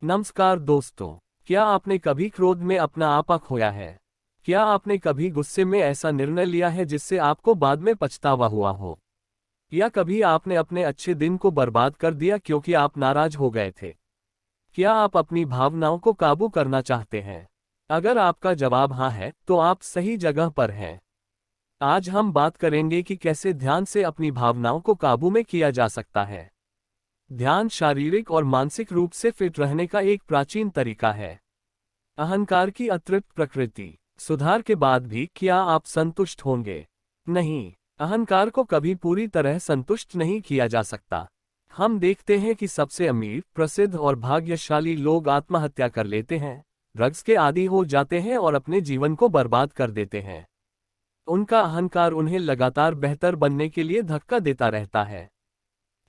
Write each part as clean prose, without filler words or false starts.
नमस्कार दोस्तों, क्या आपने कभी क्रोध में अपना आपा खोया है? क्या आपने कभी गुस्से में ऐसा निर्णय लिया है जिससे आपको बाद में पछतावा हुआ हो? या कभी आपने अपने अच्छे दिन को बर्बाद कर दिया क्योंकि आप नाराज हो गए थे? क्या आप अपनी भावनाओं को काबू करना चाहते हैं? अगर आपका जवाब हाँ है, तो आप सही जगह पर हैं। आज हम बात करेंगे कि कैसे ध्यान से अपनी भावनाओं को काबू में किया जा सकता है। ध्यान शारीरिक और मानसिक रूप से फिट रहने का एक प्राचीन तरीका है। अहंकार की अतृप्त प्रकृति। सुधार के बाद भी क्या आप संतुष्ट होंगे? नहीं, अहंकार को कभी पूरी तरह संतुष्ट नहीं किया जा सकता। हम देखते हैं कि सबसे अमीर, प्रसिद्ध और भाग्यशाली लोग आत्महत्या कर लेते हैं, ड्रग्स के आदी हो जाते हैं और अपने जीवन को बर्बाद कर देते हैं। उनका अहंकार उन्हें लगातार बेहतर बनने के लिए धक्का देता रहता है।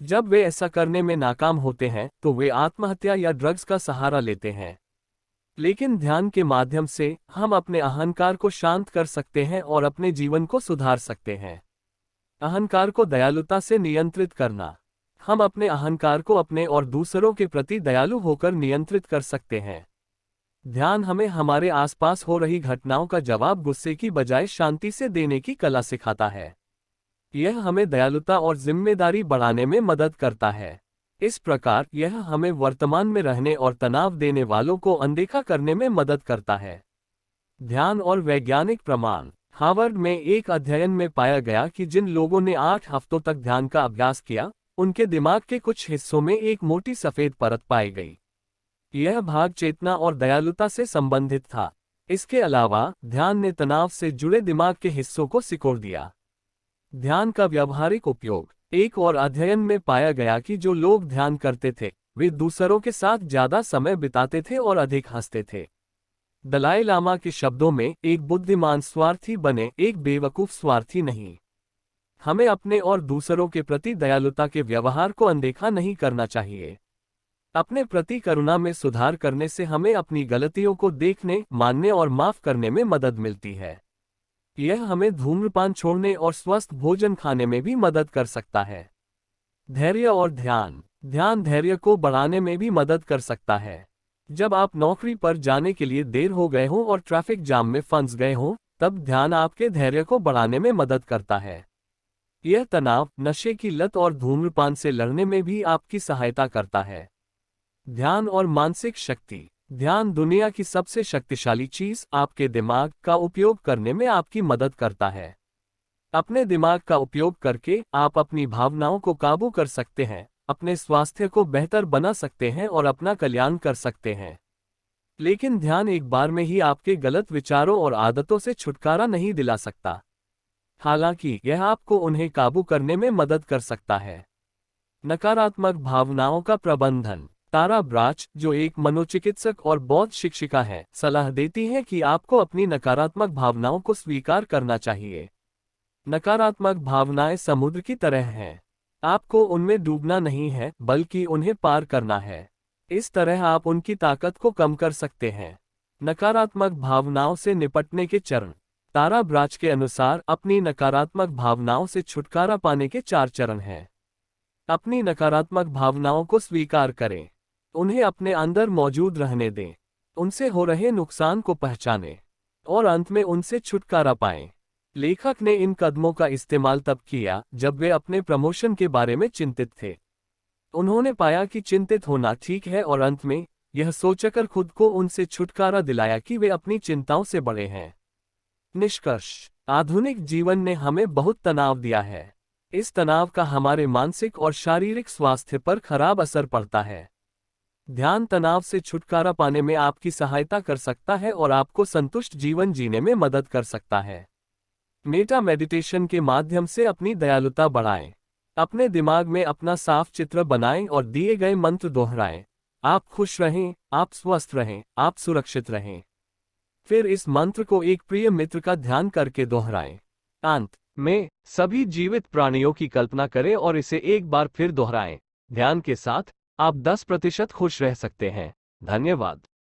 जब वे ऐसा करने में नाकाम होते हैं तो वे आत्महत्या या ड्रग्स का सहारा लेते हैं। लेकिन ध्यान के माध्यम से हम अपने अहंकार को शांत कर सकते हैं और अपने जीवन को सुधार सकते हैं। अहंकार को दयालुता से नियंत्रित करना। हम अपने अहंकार को अपने और दूसरों के प्रति दयालु होकर नियंत्रित कर सकते हैं। ध्यान हमें हमारे आसपास हो रही घटनाओं का जवाब गुस्से की बजाय शांति से देने की कला सिखाता है। यह हमें दयालुता और जिम्मेदारी बढ़ाने में मदद करता है। इस प्रकार यह हमें वर्तमान में रहने और तनाव देने वालों को अनदेखा करने में मदद करता है। ध्यान और वैज्ञानिक प्रमाण। हार्वर्ड में एक अध्ययन में पाया गया कि जिन लोगों ने 8 हफ्तों तक ध्यान का अभ्यास किया, उनके दिमाग के कुछ हिस्सों में एक मोटी सफेद परत पाई गई। यह भाग चेतना और दयालुता से संबंधित था। इसके अलावा ध्यान ने तनाव से जुड़े दिमाग के हिस्सों को सिकोड़ दिया। ध्यान का व्यावहारिक उपयोग। एक और अध्ययन में पाया गया कि जो लोग ध्यान करते थे, वे दूसरों के साथ ज्यादा समय बिताते थे और अधिक हंसते थे। दलाई लामा के शब्दों में, एक बुद्धिमान स्वार्थी बने, एक बेवकूफ स्वार्थी नहीं। हमें अपने और दूसरों के प्रति दयालुता के व्यवहार को अनदेखा नहीं करना चाहिए। अपने प्रति करुणा में सुधार करने से हमें अपनी गलतियों को देखने, मानने और माफ करने में मदद मिलती है। यह हमें धूम्रपान छोड़ने और स्वस्थ भोजन खाने में भी मदद कर सकता है। धैर्य और ध्यान। ध्यान धैर्य को बढ़ाने में भी मदद कर सकता है। जब आप नौकरी पर जाने के लिए देर हो गए हों और ट्रैफिक जाम में फंस गए हों, तब ध्यान आपके धैर्य को बढ़ाने में मदद करता है। यह तनाव, नशे की लत और धूम्रपान से लड़ने में भी आपकी सहायता करता है। ध्यान और मानसिक शक्ति। ध्यान दुनिया की सबसे शक्तिशाली चीज, आपके दिमाग का उपयोग करने में आपकी मदद करता है। अपने दिमाग का उपयोग करके आप अपनी भावनाओं को काबू कर सकते हैं, अपने स्वास्थ्य को बेहतर बना सकते हैं और अपना कल्याण कर सकते हैं। लेकिन ध्यान एक बार में ही आपके गलत विचारों और आदतों से छुटकारा नहीं दिला सकता। हालांकि यह आपको उन्हें काबू करने में मदद कर सकता है। नकारात्मक भावनाओं का प्रबंधन। तारा ब्राच, जो एक मनोचिकित्सक और बौद्ध शिक्षिका है, सलाह देती है कि आपको अपनी नकारात्मक भावनाओं को स्वीकार करना चाहिए। नकारात्मक भावनाएं समुद्र की तरह हैं। आपको उनमें डूबना नहीं है, बल्कि उन्हें पार करना है। इस तरह आप उनकी ताकत को कम कर सकते हैं। नकारात्मक भावनाओं से निपटने के चरण। तारा ब्राच के अनुसार अपनी नकारात्मक भावनाओं से छुटकारा पाने के 4 चरण हैं। अपनी नकारात्मक भावनाओं को स्वीकार करें। उन्हें अपने अंदर मौजूद रहने दें। उनसे हो रहे नुकसान को पहचानें और अंत में उनसे छुटकारा पाएं। लेखक ने इन कदमों का इस्तेमाल तब किया जब वे अपने प्रमोशन के बारे में चिंतित थे। उन्होंने पाया कि चिंतित होना ठीक है और अंत में यह सोचकर खुद को उनसे छुटकारा दिलाया कि वे अपनी चिंताओं से बड़े हैं। निष्कर्ष। आधुनिक जीवन ने हमें बहुत तनाव दिया है। इस तनाव का हमारे मानसिक और शारीरिक स्वास्थ्य पर खराब असर पड़ता है। ध्यान तनाव से छुटकारा पाने में आपकी सहायता कर सकता है और आपको संतुष्ट जीवन जीने में मदद कर सकता है। मेटा मेडिटेशन के माध्यम से अपनी दयालुता बढ़ाएं। अपने दिमाग में अपना साफ चित्र बनाएं और दिए गए मंत्र दोहराएं। आप खुश रहें, आप स्वस्थ रहें, आप सुरक्षित रहें। फिर इस मंत्र को एक प्रिय मित्र का ध्यान करके दोहराएं। अंत में सभी जीवित प्राणियों की कल्पना करें और इसे एक बार फिर दोहराएं। ध्यान के साथ आप 10% खुश रह सकते हैं। धन्यवाद।